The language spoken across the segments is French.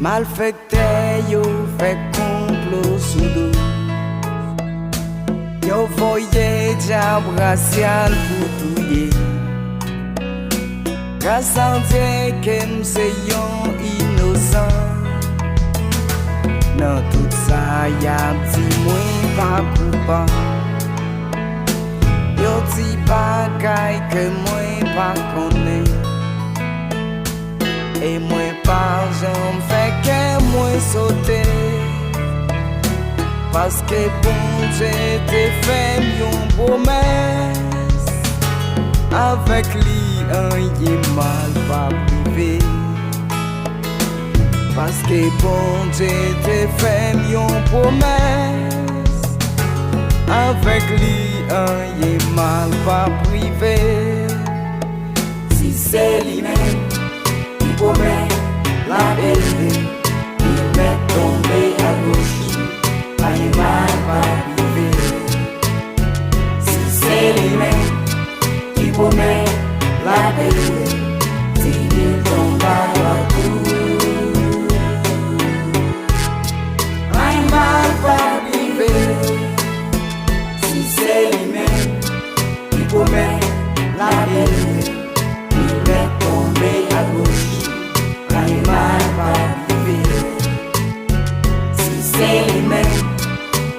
Malfecté yo fait complot sous dos. Yo voyé diable racial pour touiller. Grâce à Dieu que m'sais yon innocent. Dans tout ça y'a petit moins pas coupable. Yo ti bagay que moi pas connais. Et moi par j'en fais que moi sauter. Parce que bon Dieu te fait une promesse. Avec lui un y mal pas privé. Parce que bon Dieu te fait une promesse. Avec lui un y mal pas privé. Si c'est lui-même qui promet la vérité, il met tomber à gauche, pas y mal pas privé. Si c'est lui-même qui promet la vérité, s'il tombe à droite, pas y mal pas privé. Si c'est lui-même qui promet la vérité, il met tomber à gauche, pas y mal pas privé. Si c'est lui-même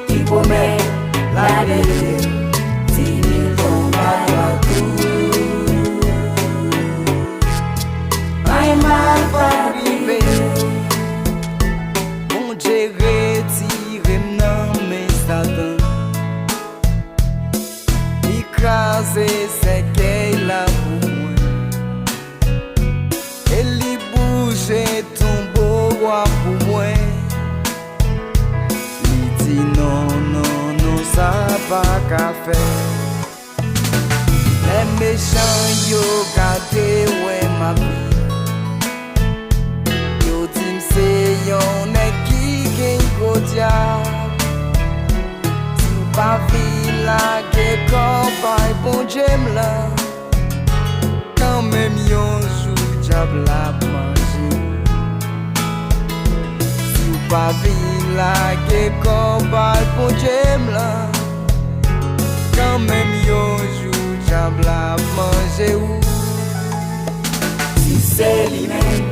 qui promet la vérité, s'il tombe à droite, pas y mal pas privé. Bon Dieu retire non mais Satan. Écraser c'est qu'elle a pour moi. Elle y bouge ton beau roi pour moi. Il dit non, non, non, ça pas qu'à faire. Les méchants yo gâté ouais ma vie. Yo dit m'sais yon est qui gagne gros diable. Pa vi la ke kompay bon Dieu m'la. Quand même yon jou diable la manje. Si ou pa vi la ke kompay bon Dieu m'la. Quand même yon jou diable la manje ou. Si c'est lui-même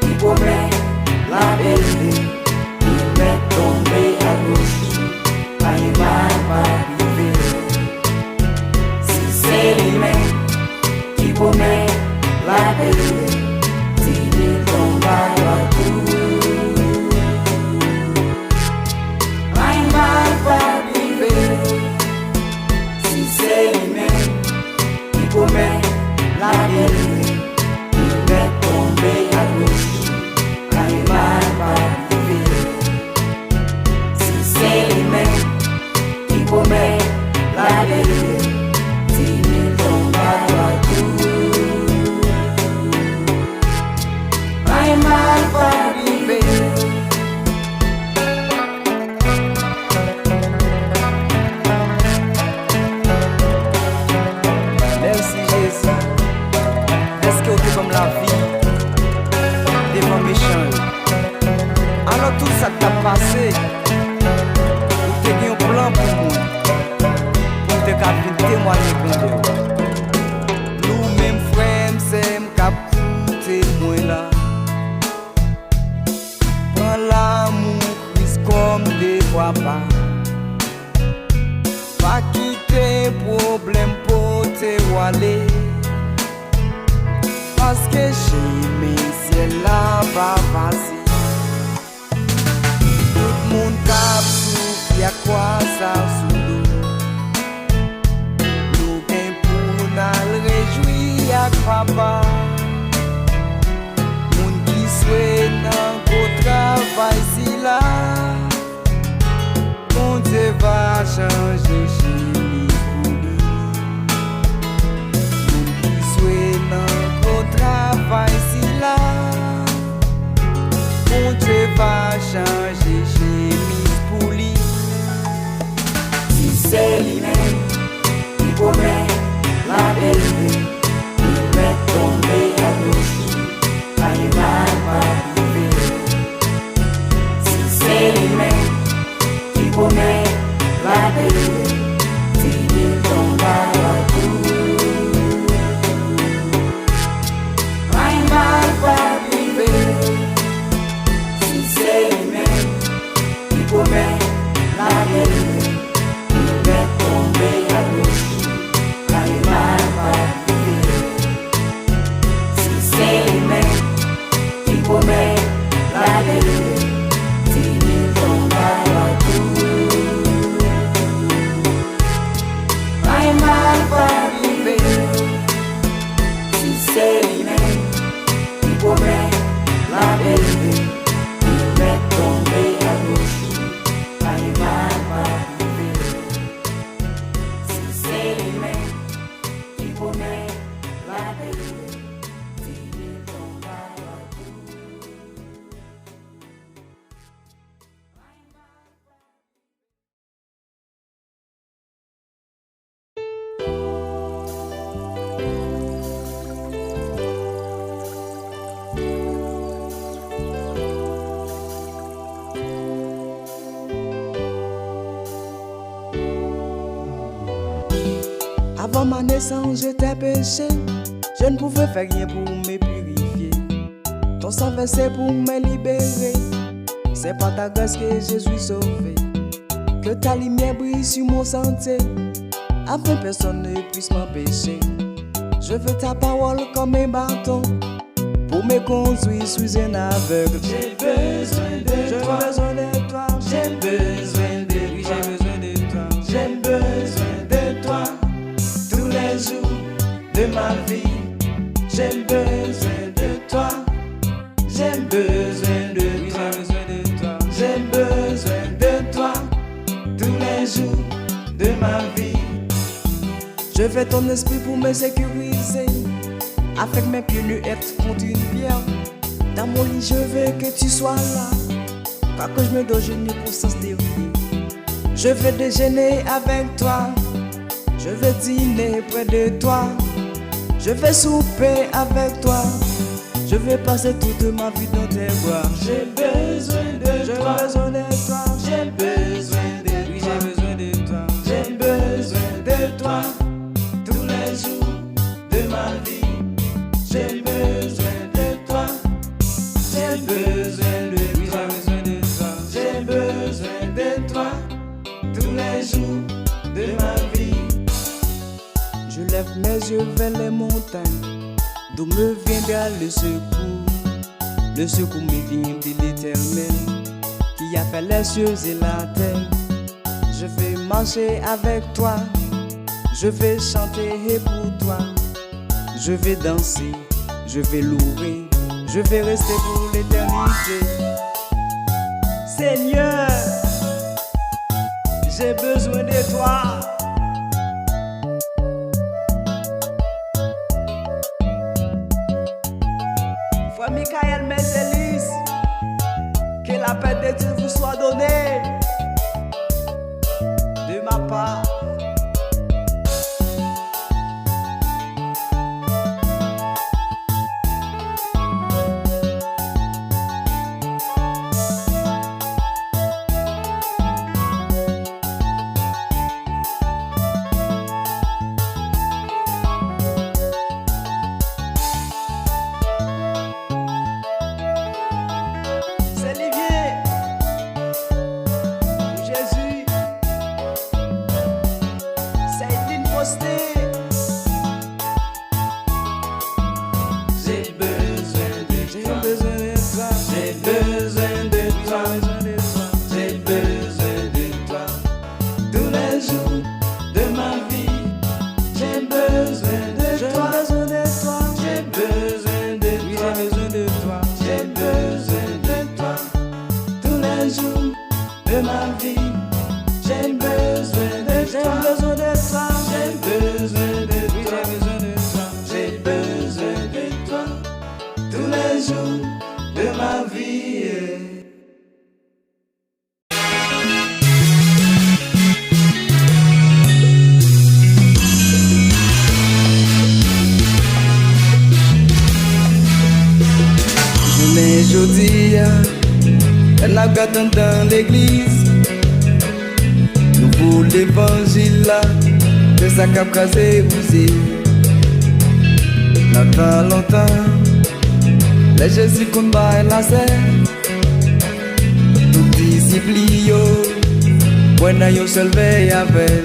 qui promet la vérité, il met tomber à gauche, pas y mal pas privé. Si c'est lui-même qui promet la vérité, s'il tombe à droite, pas y mal pas privé. Si c'est lui-même qui promet la vérité, il met tomber à gauche, pas y mal pas privé. Si c'est lui-même qui promet la vérité, s'il tombe à droite, pas y mal pas privé. Merci Jésus. Est-ce que vous comme la vie devant méchant? Alors tout ça t'a passé. Vous t'avez un plan pour moi. Pour te capter témoigner contre vous. Nous-mêmes frères, c'est m'capter moi là. Prends l'amour Christ comme des fois pas. Pas quitter problème pour te aller. Parce que chez mes ciels là pas facile. Tout le monde cap souffle, y'a quoi ça sous l'eau. Nous gain pour nous réjouir, y'a quoi pas. Moun qui souhaite dans gros travail si là. Bon Dieu va changer chez lui pour lui. Moun qui souhaite dans gros travail si là. Bon Dieu va changer chemise pour lui. Si c'est lui-même qui promet la vérité, il met tomber à gauche, pas y mal pas privé. la gueule, il est tombé à gauche, car il m'a pas privé. Si c'est les mains qui commettent la gueule, il tombe à la tour. Car il m'a pas privé. Si c'est les mains qui commettent la gueule, il est tombé à gauche, car il m'a pas privé. Si c'est les mains qui commettent la gueule, il tombe à la tour. Avant ma naissance, j'étais péché. Je ne pouvais faire rien pour me purifier. Ton sang versé pour me libérer. C'est par ta grâce que je suis sauvé. Que ta lumière brille sur mon sentier, afin que personne ne puisse m'empêcher. Je veux ta parole comme un bâton pour me conduire. Je suis un aveugle. J'ai besoin de toi. J'ai besoin de toi. J'ai besoin de toi. J'ai besoin de toi. J'ai besoin de toi. Tous les jours de ma vie, j'ai besoin de toi. J'ai besoin de toi. J'ai besoin de toi. Tous les jours de ma vie. Je veux ton esprit pour me sécuriser, afin que mes pieds ne heurtent contre une pierre. Dans mon lit, je veux que tu sois là, car que je me donne genou pour sans dévier. Je veux déjeuner avec toi. Je veux dîner près de toi. Je veux souper avec toi. Je veux passer toute ma vie dans tes bras. J'ai besoin de toi. J'ai besoin de toi. J'ai besoin de toi. J'ai besoin de toi. J'ai besoin de toi. Tous les jours de ma vie. J'ai besoin de toi. J'ai besoin de toi. J'ai besoin de toi. Tous les jours de ma vie. Je lève mes yeux vers les montagnes, d'où me viendra le secours. Le secours me vient de l'Éternel, qui a fait les cieux et la terre. Je vais marcher avec toi, je vais chanter pour toi. Je vais danser, je vais louer, je vais rester pour l'éternité. Seigneur, j'ai besoin de toi. Michael Mézelis, que la paix de Dieu vous soit donnée de ma part. Dans l'église, nous pour l'évangile là, de sa cap crasé bousé. Longtemps, les Jésus qu'on bat la serre, tout disciples yo, When I you seul veille avec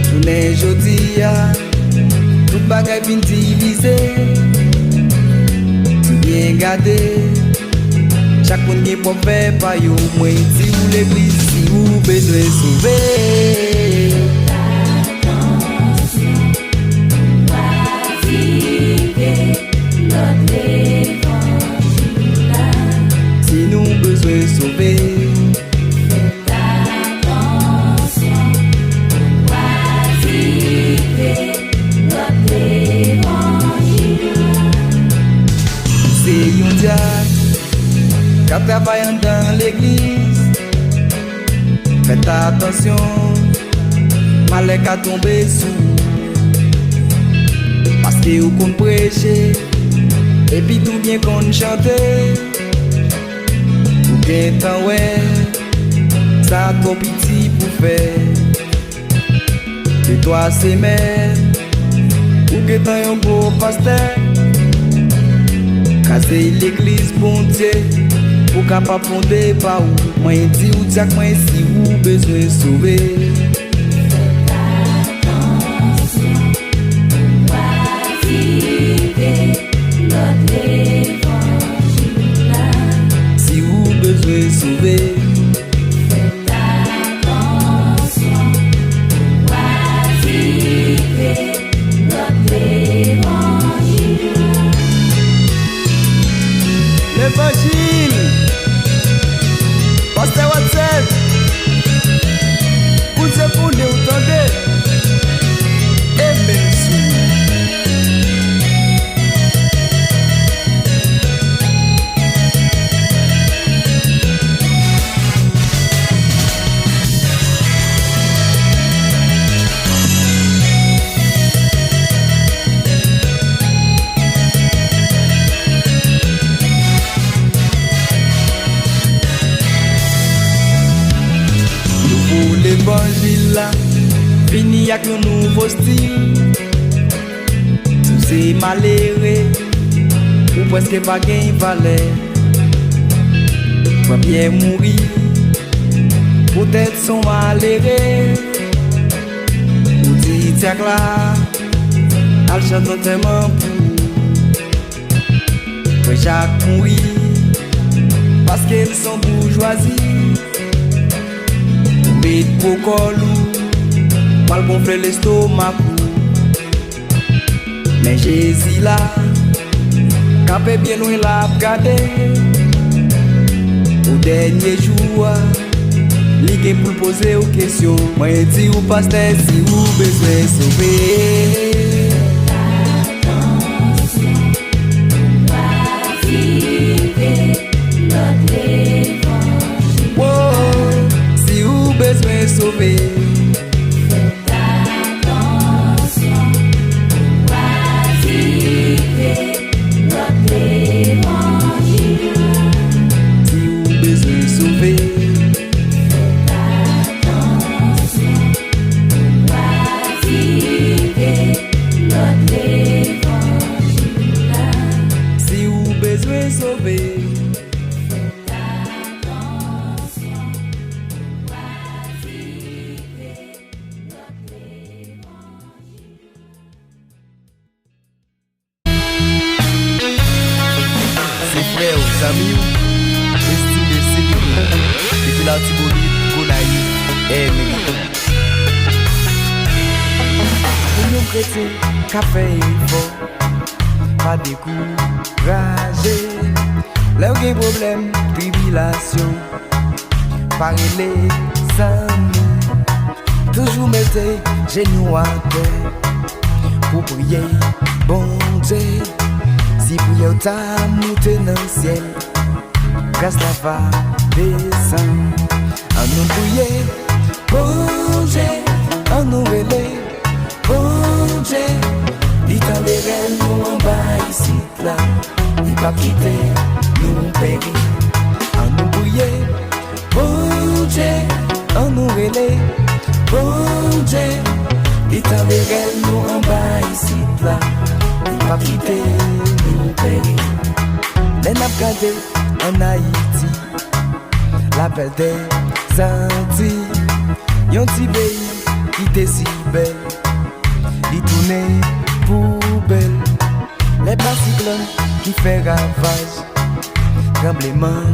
journée jodi a tout bagay fin divisé. Tu bien gardé chaque monde qui peut faire pas yo moi si ou l'église si ou besoin sauver. Si nous besoin sauver. Quand travaillant dans l'église, faites attention, malek a tombé sous. Parce que vous compte prêcher, et puis tout bien qu'on chante. Ou bien temps ouais, ça trop petit pour faire. Et toi c'est mère, ou que t'as un gros pasteur. Casser l'église bon Dieu. Ou capable fonder pas ou moi dit ou diak moi si ou besoin sauver. Si ou besoin sauver. L'évangile. Pasteur Watson, vous êtes pour nous entendre. Et merci. L'évangile là, fini avec un nouveau style. Tous ces malheureux, ou presque pas gain valeur. Faut bien mourir, peut-être sont malheureux. Ou dit tiens là, al chante notamment pour Jacques mourir, parce qu'ils sont bourgeoisie. Bit pour colou, mal gonfler l'estomac. Mais Jésus là, capé bien loin la regarder. Au dernier jour, ligue pour poser aux questions. Moi dis ou pasteur si ou besoin sauver. Besoin sauver. Faites attention, vivez notre évangile. Si vous besoin sauver. Faites attention, vivez notre évangile. Si vous besoin sauver. Amis, estimez célébrer depuis la Tibonite, Gonaï et Mémé. Pour nous chrétiens, café il faut pas décourager. Là où il y a problème, tribulation, parler les amis. Toujours mettez genoux à terre pour prier, bon Dieu. Si prière t'a monté dans le ciel, grâce la va descendre. En nous prier, bon Dieu, en nous relais, bon Dieu. Il t'enverrait nous en bas ici, là. Il va quitter, nous périr. En nous prier, bon Dieu, en nous relais, bon Dieu. Il t'enverrait nous en bas ici, là. Il va quitter, nous périr. Les nappes gardées en Haïti, l'appel des senti yon ti pays qui était si belle, li tourne poubelle, les pas cyclones qui fait ravage, tremblement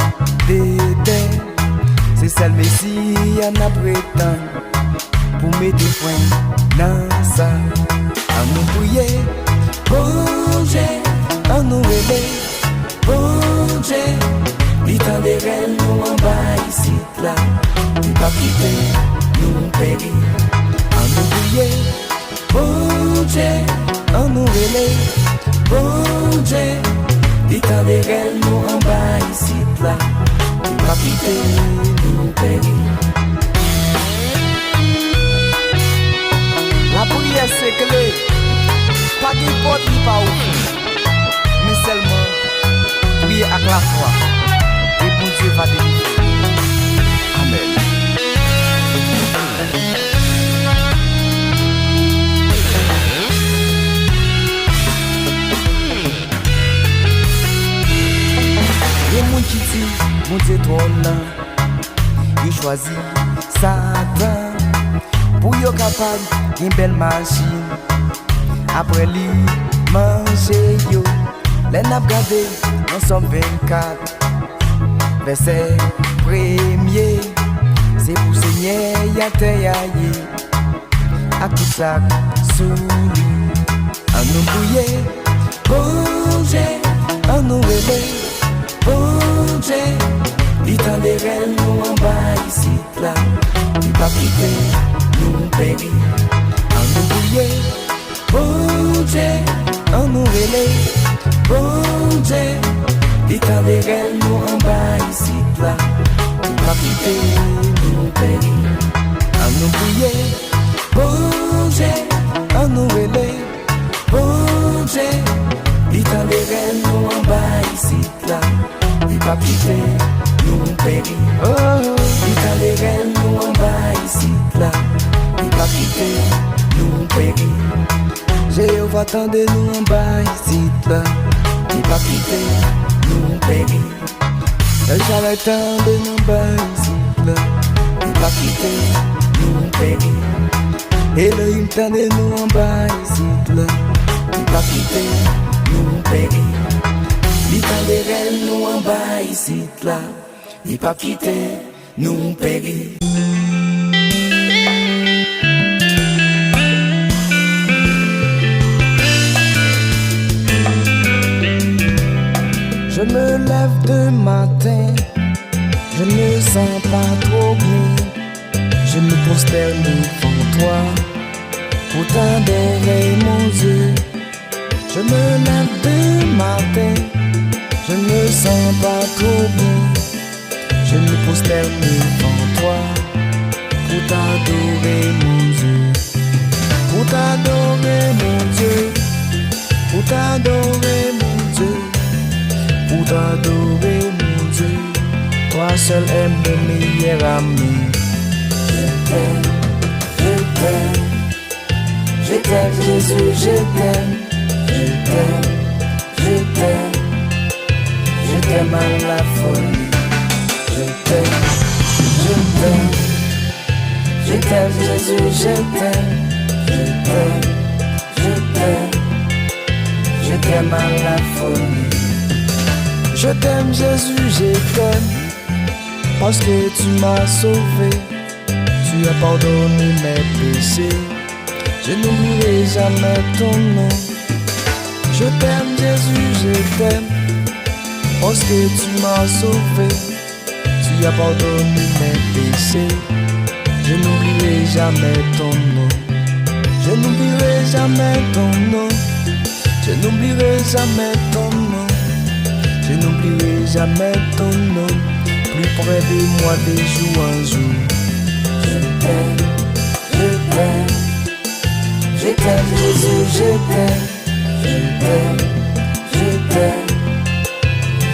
de terre, c'est celle Messie y'en a prétend pour mettre frein dans ça. À nous prier, bon Dieu, à nous rêver, bon Dieu, l'état des rêves nous en bas ici là, il pas quitter nous périr. À nous prier, bon Dieu, à nous rêver, bon Dieu, l'état des rêves nous en bas ici là, il pas quitter nous périr. La prière c'est clé, pas d'importe qui pas où, mais seulement prier avec la foi, et bon Dieu va délivrer. Amen. Les gens qui disent, mon Dieu trône là, ils choisissent Satan pour être capable d'une belle machine. Après lui, manger yo, les n'a gardé en somme 24. Verset premier, c'est pour Seigneur y'a taillé. À tout ça, sous lui, à nous prier, bon Dieu, à nous rêver, bon Dieu, l'état des rêves nous en bas ici là, il pas quitter nous périr. À nous prier, bon Dieu, à nous rêver, bon Dieu, l'état des rêves nous en bas ici là, il pas quitter nous périr. À nous prier, bon Dieu, à nous rêver, bon Dieu, l'état des rêves nous en bas ici là, il pas quitter nous périr. L'état des rêves nous en bas ici là, il pas quitter nous périr. Jéhovah attendez nous en bas ici là, il pas quitter nous périr. Le chalet attendez nous en bas ici là, il pas quitter nous périr. Et le hymne attendez nous en bas ici là, il pas quitter nous périr. L'état des rêves nous en bas ici là, il pas quitter nous périr. Je me lève de matin, je ne me sens pas trop bien. Je me prosterne devant toi, pour t'adorer mon Dieu. Je me lève de matin, je ne me sens pas trop bien. Je me prosterne devant toi, pour t'adorer mon Dieu. Pour t'adorer mon Dieu, pour t'adorer mon Dieu. Pour t'adorer mon Dieu, toi seul es mon meilleur ami. Je t'aime, je t'aime, je t'aime Jésus, je t'aime, je t'aime, je t'aime, je t'aime à la folie. Je t'aime, je t'aime, je t'aime Jésus, je t'aime, je t'aime, je t'aime, je t'aime à la folie. Je t'aime Jésus, je t'aime, parce que tu m'as sauvé, tu as pardonné mes péchés, je n'oublierai jamais ton nom. Je t'aime Jésus, je t'aime, parce que tu m'as sauvé, tu as pardonné mes péchés, je n'oublierai jamais ton nom. Je n'oublierai jamais ton nom, je n'oublierai jamais ton nom. Je n'oublierai jamais ton nom, plus près de moi de jour en jour. Je t'aime, je t'aime, je t'aime Jésus, je t'aime, je t'aime, je t'aime,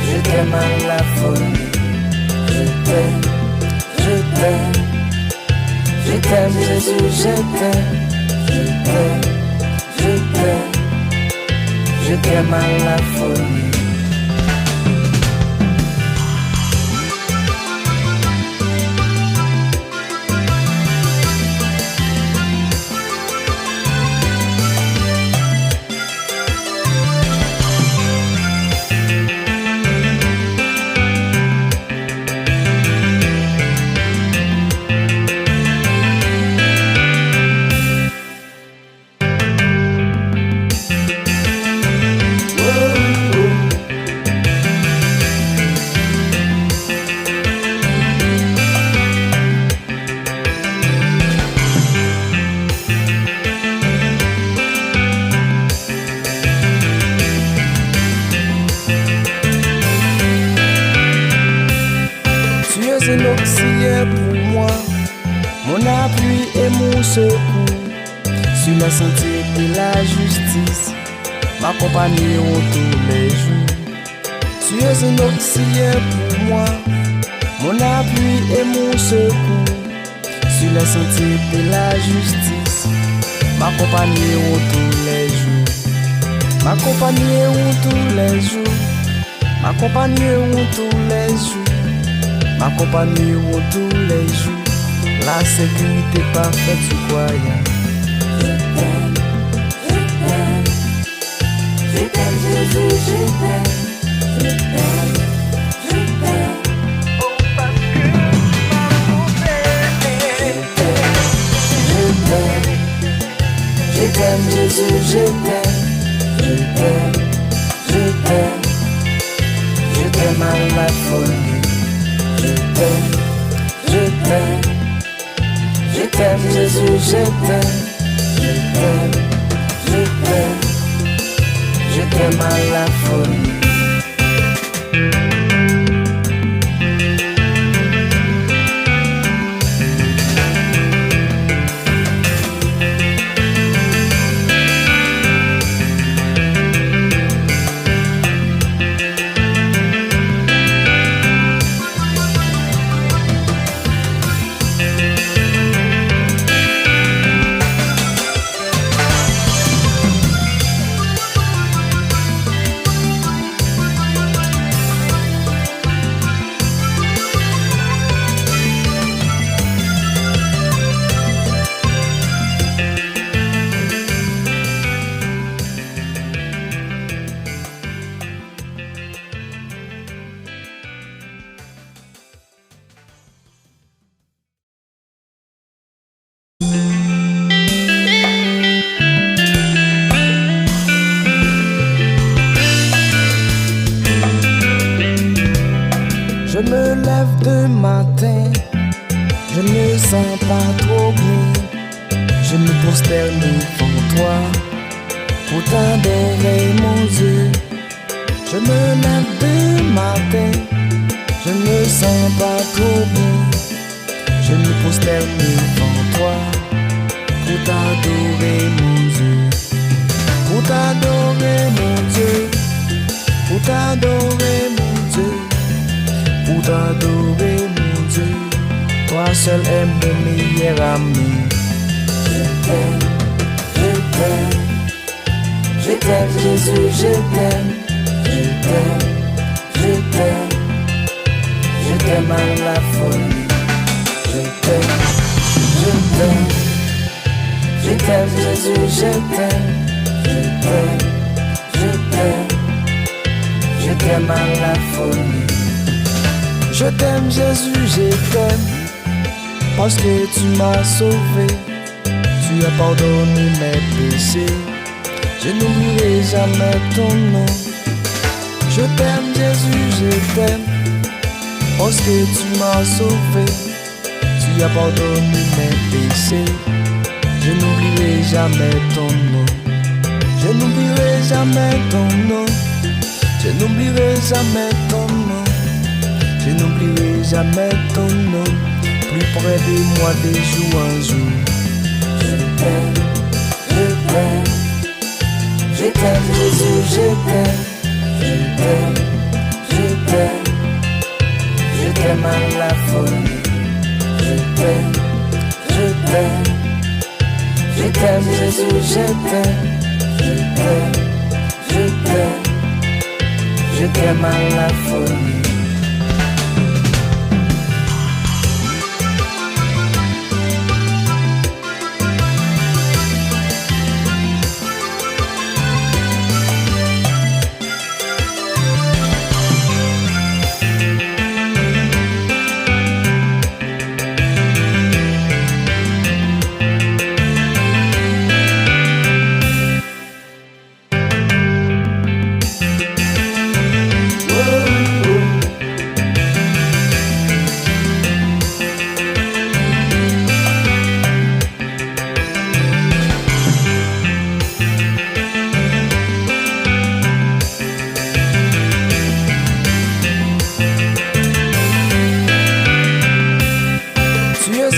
je t'aime à la folie. Je t'aime, je t'aime, je t'aime Jésus, je t'aime, je t'aime, je t'aime, je t'aime à la folie. mon secours. Sur la sentier de la justice, m'accompagneront tous les jours. Tu es un auxiliaire pour moi, mon appui et mon secours. Sur la sentier de la justice, m'accompagneront tous les jours. M'accompagneront tous les jours. M'accompagneront tous les jours. M'accompagneront tous les jours. La sécurité parfaite du croyant. Je t'aime, Jésus, je t'aime, je t'aime, je t'aime. Oh, parce que ma beauté. Je t'aime, Jésus, je t'aime, je t'aime, je t'aime, je t'aime à la folie. Je t'aime, je t'aime, je t'aime, Jésus, je t'aime, je t'aime, je t'aime, je t'aime à la folie. Je me lève de matin, je ne sens pas trop bien. Je me prosterne devant toi pour t'adorer mon Dieu. Je me lève de matin, je ne sens pas trop bien. Je me prosterne devant toi pour t'adorer mon Dieu. Pour t'adorer mon Dieu, pour t'adorer mon Dieu. Pour t'adorer mon Dieu, toi seul es mon meilleur ami. Je t'aime, je t'aime, je t'aime, Jésus, je t'aime, je t'aime, je t'aime, je t'aime à la folie. Je t'aime, je t'aime, je t'aime, Jésus, je t'aime, je t'aime, je t'aime, je t'aime à la folie. Je t'aime Jésus, je t'aime, parce que tu m'as sauvé, tu as pardonné mes péchés, je n'oublierai jamais ton nom. Je t'aime Jésus, je t'aime, parce que tu m'as sauvé, tu as pardonné mes péchés, je n'oublierai jamais ton nom. Je n'oublierai jamais ton nom, je n'oublierai jamais ton nom. Je n'oublierai jamais ton nom, plus près de moi de jour en jour. Je t'aime, je t'aime, je t'aime, Jésus, je t'aime, je t'aime, je t'aime, je t'aime à la folie. Je t'aime, je t'aime, je t'aime, Jésus, je t'aime, je t'aime, je t'aime, je t'aime à la folie.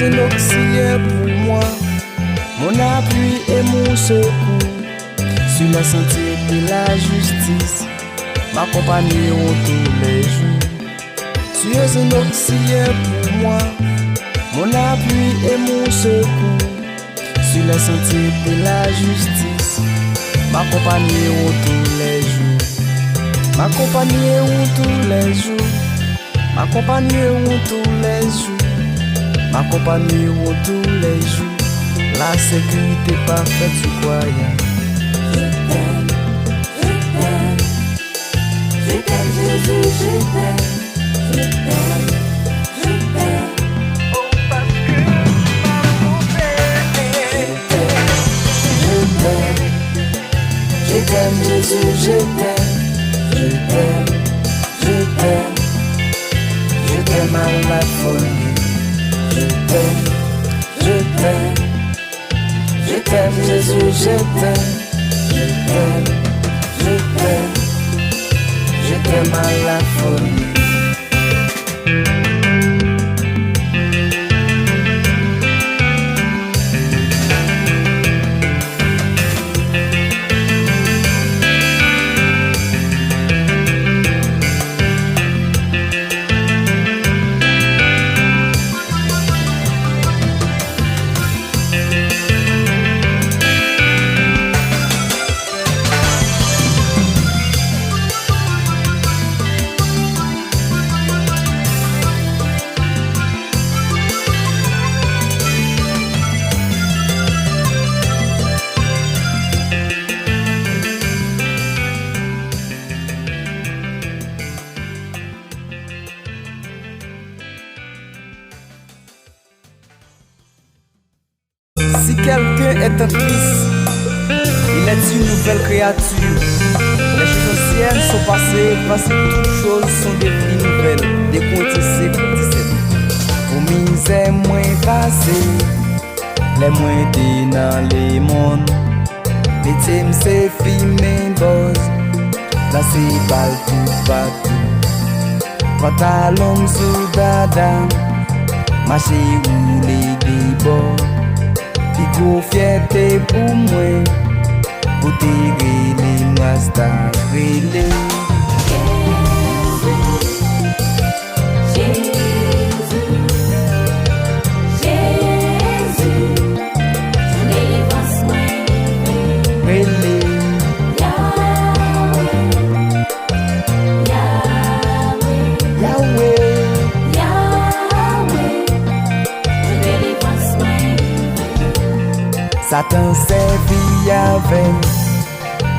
Un auxiliaire pour moi, mon appui et mon secours, sur la sentier de la justice, m'accompagneront tous les jours. Tu es un auxiliaire pour moi, mon appui et mon secours, sur la sentier de la justice, m'accompagneront tous les jours, m'accompagneront tous les jours, m'accompagneront tous les jours, m'accompagneront tous les jours. La sécurité parfaite du croyant. Je t'aime, Jésus, je t'aime, je t'aime, je t'aime. Oh, parce que ma Je t'aime, Jésus, je t'aime, je t'aime, je t'aime, je t'aime à la folie. Je t'aime, je t'aime, je t'aime, Jésus, je t'aime, je t'aime, je t'aime, je t'aime à la folie. Si quelqu'un est en Christ, il est une nouvelle créature. Les choses anciennes sont passées, voici toutes choses sont devenues nouvelles. Des Corinthiens 5:17. Pour misère moins passées, les moins dans les mondes. Les thèmes c'est filmé boss, là c'est balle tout partout. Quand à l'homme sous dada, marcher rouler des bords. Qui gros fierté pour moi, pour tirer les mastas relais. Jésus, Jésus, ton délivrance m'a Relais. Yahweh, Yahweh, Yahweh. Yahweh, ton délivrance m'a Satan servi avec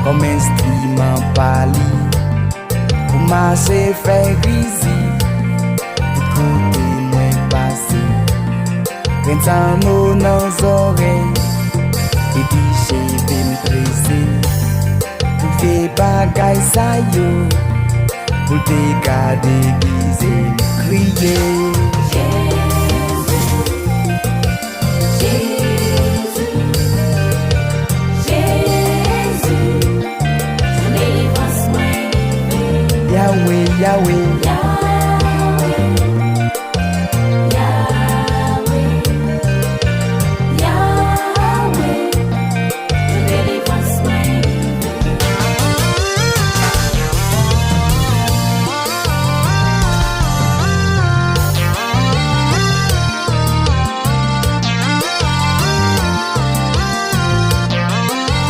comme instrument pali pour marcher faire grisy tout côté moins passé quand on dans oreilles et puis chez me pressé tout fait bagaille ça yo pour te garder déguisé crier. Yahweh, Yahweh,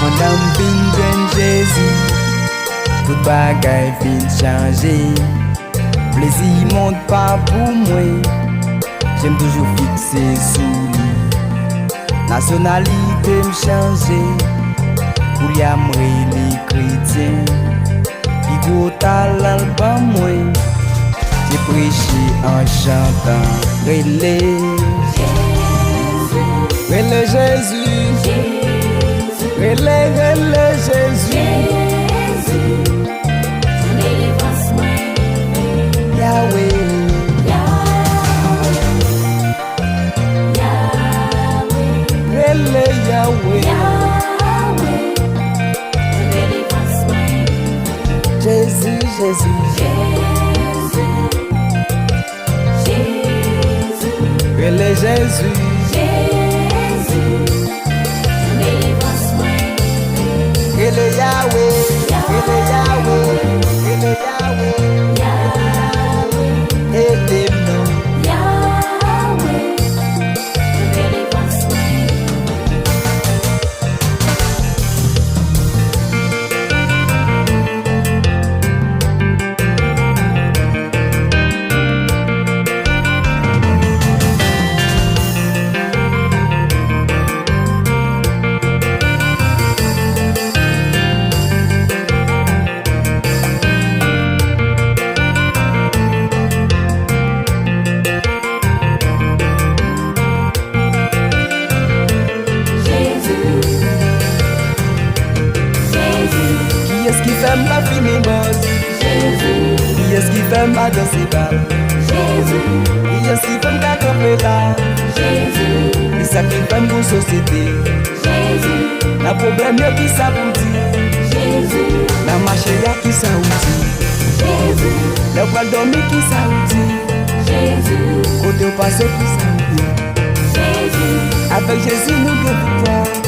Madame Bingen Jésus, tout bagaille fin changer. Plaisir monte pas pour moi, j'aime toujours fixer sous lui. Nationalité me changer, pour y amrer les chrétiens. Puis gros talent pas moi, j'ai prêché en chantant. Relais, relais Jésus, relais, relais Jésus. Yahweh, relais Yahweh, Jésus, Jésus, relais Jésus, fait ma fini boss. Jésus, Qui est-ce qui fait ma danser bal? Jésus, Qui est-ce qui fait ma camper là? Jésus, Qui ça qui fait pour société? Jésus, La problème y'a qui ça vous dit? Jésus, La marché y'a qui ça vous dit? Jésus, Le bras dormi qui ça vous dit? Jésus, Côté au passé qui ça vous dit? Jésus, Avec Jésus nous devons victoire.